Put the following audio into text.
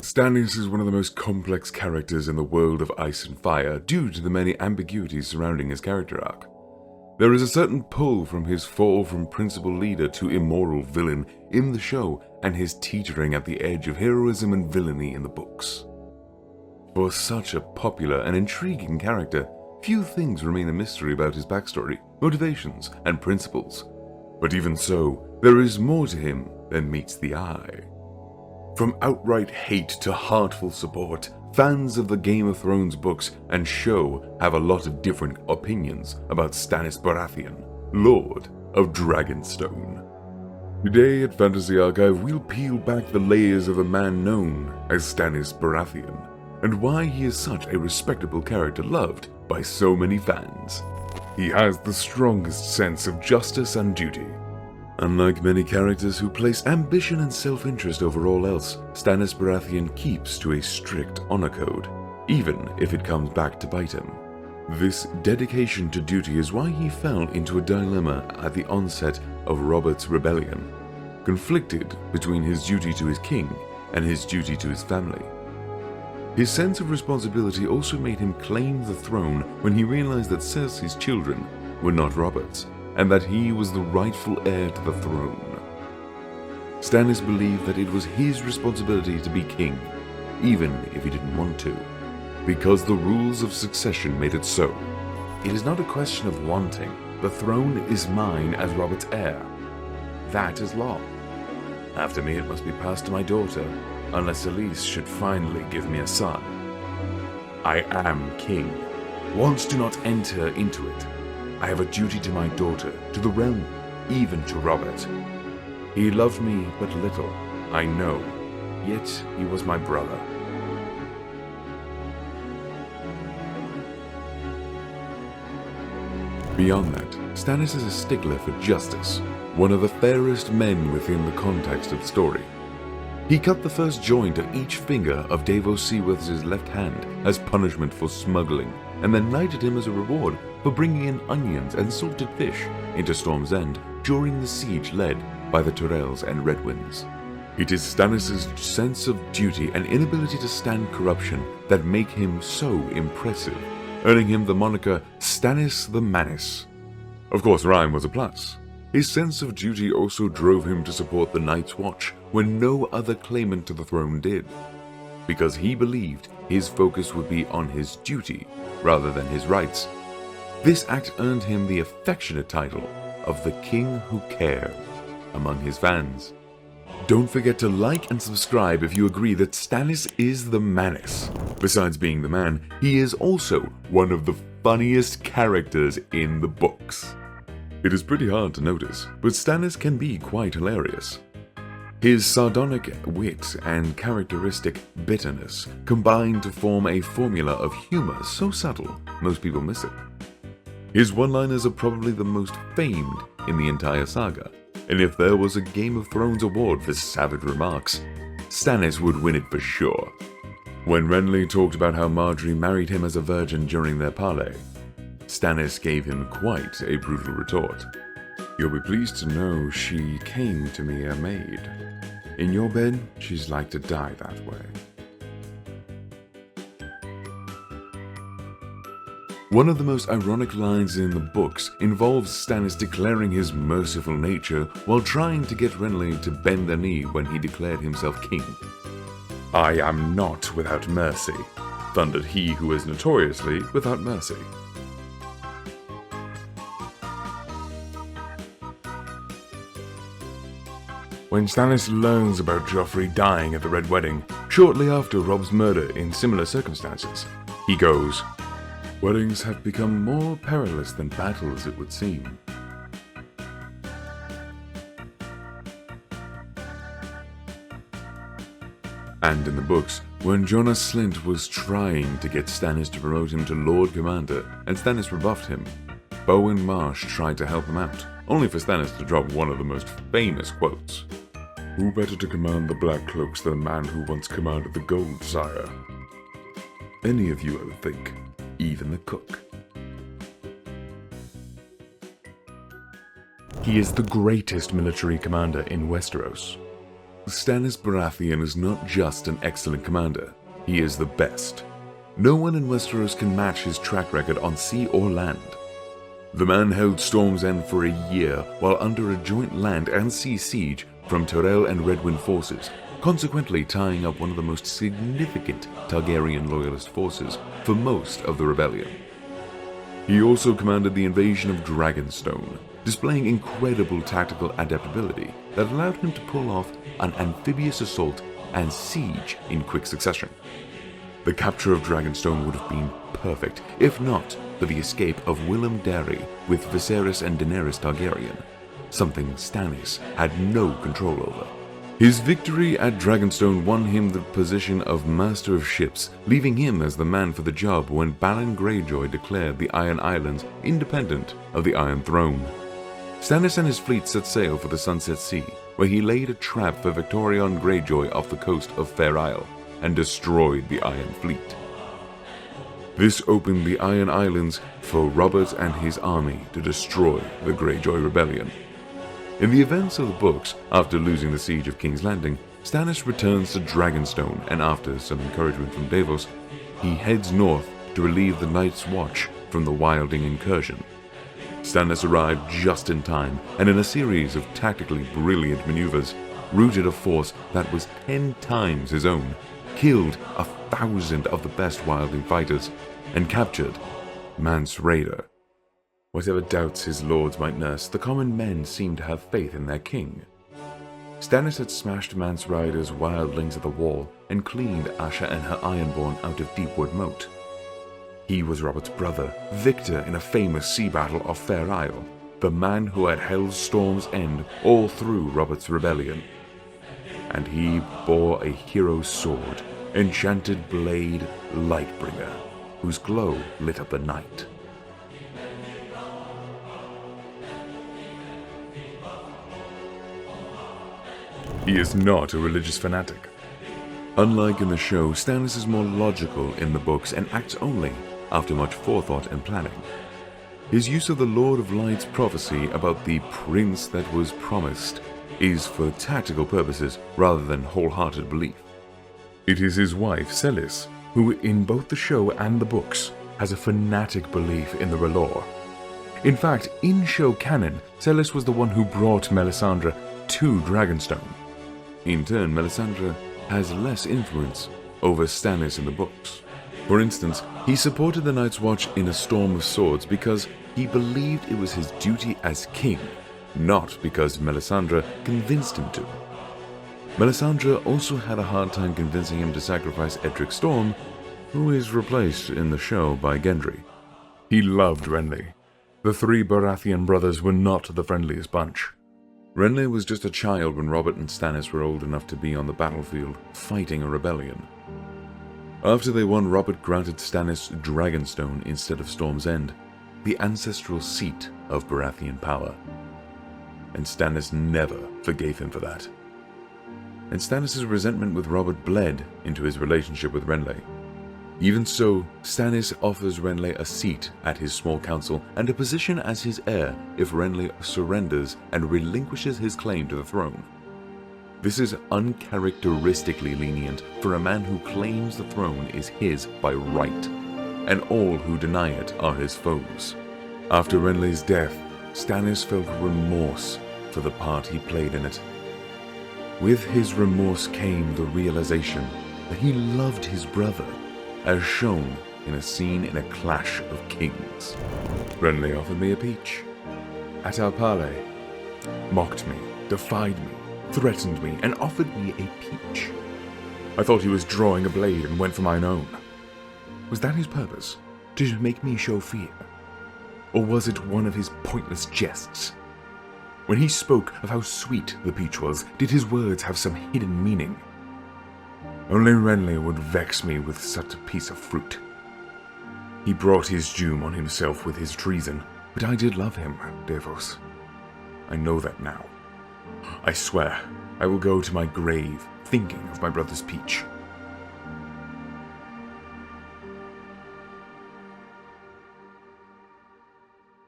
Stannis is one of the most complex characters in the world of Ice and Fire due to the many ambiguities surrounding his character arc. There is a certain pull from his fall from principal leader to immoral villain in the show and his teetering at the edge of heroism and villainy in the books. For such a popular and intriguing character, few things remain a mystery about his backstory, motivations, and principles. But even so, there is more to him than meets the eye. From outright hate to heartful support, fans of the Game of Thrones books and show have a lot of different opinions about Stannis Baratheon, Lord of Dragonstone. Today at Fantasy Archive, we'll peel back the layers of a man known as Stannis Baratheon, and why he is such a respectable character loved by so many fans. He has the strongest sense of justice and duty. Unlike many characters who place ambition and self-interest over all else, Stannis Baratheon keeps to a strict honor code, even if it comes back to bite him. This dedication to duty is why he fell into a dilemma at the onset of Robert's rebellion, conflicted between his duty to his king and his duty to his family. His sense of responsibility also made him claim the throne when he realized that Cersei's children were not Robert's, and that he was the rightful heir to the throne. Stannis believed that it was his responsibility to be king, even if he didn't want to, because the rules of succession made it so. It is not a question of wanting. The throne is mine as Robert's heir. That is law. After me, it must be passed to my daughter, unless Elise should finally give me a son. I am king. Wants do not enter into it. I have a duty to my daughter, to the realm, even to Robert. He loved me but little, I know, yet he was my brother. Beyond that, Stannis is a stickler for justice, one of the fairest men within the context of the story. He cut the first joint of each finger of Davos Seaworth's left hand as punishment for smuggling, and then knighted him as a reward for bringing in onions and salted fish into Storm's End during the siege led by the Tyrells and Red Winds. It is Stannis' sense of duty and inability to stand corruption that make him so impressive, earning him the moniker Stannis the Mannis. Of course, rhyme was a plus. His sense of duty also drove him to support the Night's Watch when no other claimant to the throne did, because he believed his focus would be on his duty rather than his rights. This act earned him the affectionate title of the King Who Cared among his fans. Don't forget to like and subscribe if you agree that Stannis is the Mannis. Besides being the man, he is also one of the funniest characters in the books. It is pretty hard to notice, but Stannis can be quite hilarious. His sardonic wit and characteristic bitterness combine to form a formula of humor so subtle, most people miss it. His one-liners are probably the most famed in the entire saga, and if there was a Game of Thrones award for savage remarks, Stannis would win it for sure. When Renly talked about how Margaery married him as a virgin during their parley, Stannis gave him quite a brutal retort. You'll be pleased to know she came to me a maid. In your bed, she's like to die that way. One of the most ironic lines in the books involves Stannis declaring his merciful nature while trying to get Renly to bend the knee when he declared himself king. I am not without mercy, thundered he who is notoriously without mercy. When Stannis learns about Joffrey dying at the Red Wedding, shortly after Robb's murder in similar circumstances, he goes, "Weddings have become more perilous than battles, it would seem." And in the books, when Jonas Slint was trying to get Stannis to promote him to Lord Commander, and Stannis rebuffed him, Bowen Marsh tried to help him out, only for Stannis to drop one of the most famous quotes. "Who better to command the Black Cloaks than a man who once commanded the Gold, sire? Any of you ever think, even the cook?" He is the greatest military commander in Westeros. Stannis Baratheon is not just an excellent commander, he is the best. No one in Westeros can match his track record on sea or land. The man held Storm's End for a year while under a joint land and sea siege from Tyrell and Redwyne forces, consequently tying up one of the most significant Targaryen loyalist forces for most of the rebellion. He also commanded the invasion of Dragonstone, displaying incredible tactical adaptability that allowed him to pull off an amphibious assault and siege in quick succession. The capture of Dragonstone would have been perfect, if not for the escape of Willem Darry with Viserys and Daenerys Targaryen, something Stannis had no control over. His victory at Dragonstone won him the position of Master of Ships, leaving him as the man for the job when Balon Greyjoy declared the Iron Islands independent of the Iron Throne. Stannis and his fleet set sail for the Sunset Sea, where he laid a trap for Victorion Greyjoy off the coast of Fair Isle and destroyed the Iron Fleet. This opened the Iron Islands for Robert and his army to destroy the Greyjoy Rebellion. In the events of the books, after losing the siege of King's Landing, Stannis returns to Dragonstone, and after some encouragement from Davos, he heads north to relieve the Night's Watch from the Wilding incursion. Stannis arrived just in time, and in a series of tactically brilliant maneuvers, routed a force that was 10 times his own, killed 1,000 of the best Wilding fighters, and captured Mance Rayder. Whatever doubts his lords might nurse, the common men seemed to have faith in their king. Stannis had smashed Mance Rayder's wildlings at the wall and cleaned Asha and her Ironborn out of Deepwood Moat. He was Robert's brother, victor in a famous sea battle of Fair Isle, the man who had held Storm's End all through Robert's rebellion. And he bore a hero's sword, enchanted blade Lightbringer, whose glow lit up the night. He is not a religious fanatic. Unlike in the show, Stannis is more logical in the books and acts only after much forethought and planning. His use of the Lord of Light's prophecy about the prince that was promised is for tactical purposes rather than wholehearted belief. It is his wife, Celis, who in both the show and the books has a fanatic belief in the R'hllor. In fact, in show canon, Celis was the one who brought Melisandre to Dragonstone. In turn, Melisandre has less influence over Stannis in the books. For instance, he supported the Night's Watch in a storm of swords because he believed it was his duty as king, not because Melisandre convinced him to. Melisandre also had a hard time convincing him to sacrifice Edric Storm, who is replaced in the show by Gendry. He loved Renly. The 3 Baratheon brothers were not the friendliest bunch. Renly was just a child when Robert and Stannis were old enough to be on the battlefield fighting a rebellion. After they won, Robert granted Stannis Dragonstone instead of Storm's End, the ancestral seat of Baratheon power. And Stannis never forgave him for that. And Stannis' resentment with Robert bled into his relationship with Renly. Even so, Stannis offers Renly a seat at his small council and a position as his heir if Renly surrenders and relinquishes his claim to the throne. This is uncharacteristically lenient for a man who claims the throne is his by right, and all who deny it are his foes. After Renly's death, Stannis felt remorse for the part he played in it. With his remorse came the realization that he loved his brother, as shown in a scene in A Clash of Kings. Renly offered me a peach. At our parley, mocked me, defied me, threatened me, and offered me a peach. I thought he was drawing a blade and went for mine own. Was that his purpose? To make me show fear? Or was it one of his pointless jests? When he spoke of how sweet the peach was, did his words have some hidden meaning? Only Renly would vex me with such a piece of fruit. He brought his doom on himself with his treason, but I did love him, Davos. I know that now. I swear, I will go to my grave thinking of my brother's peach.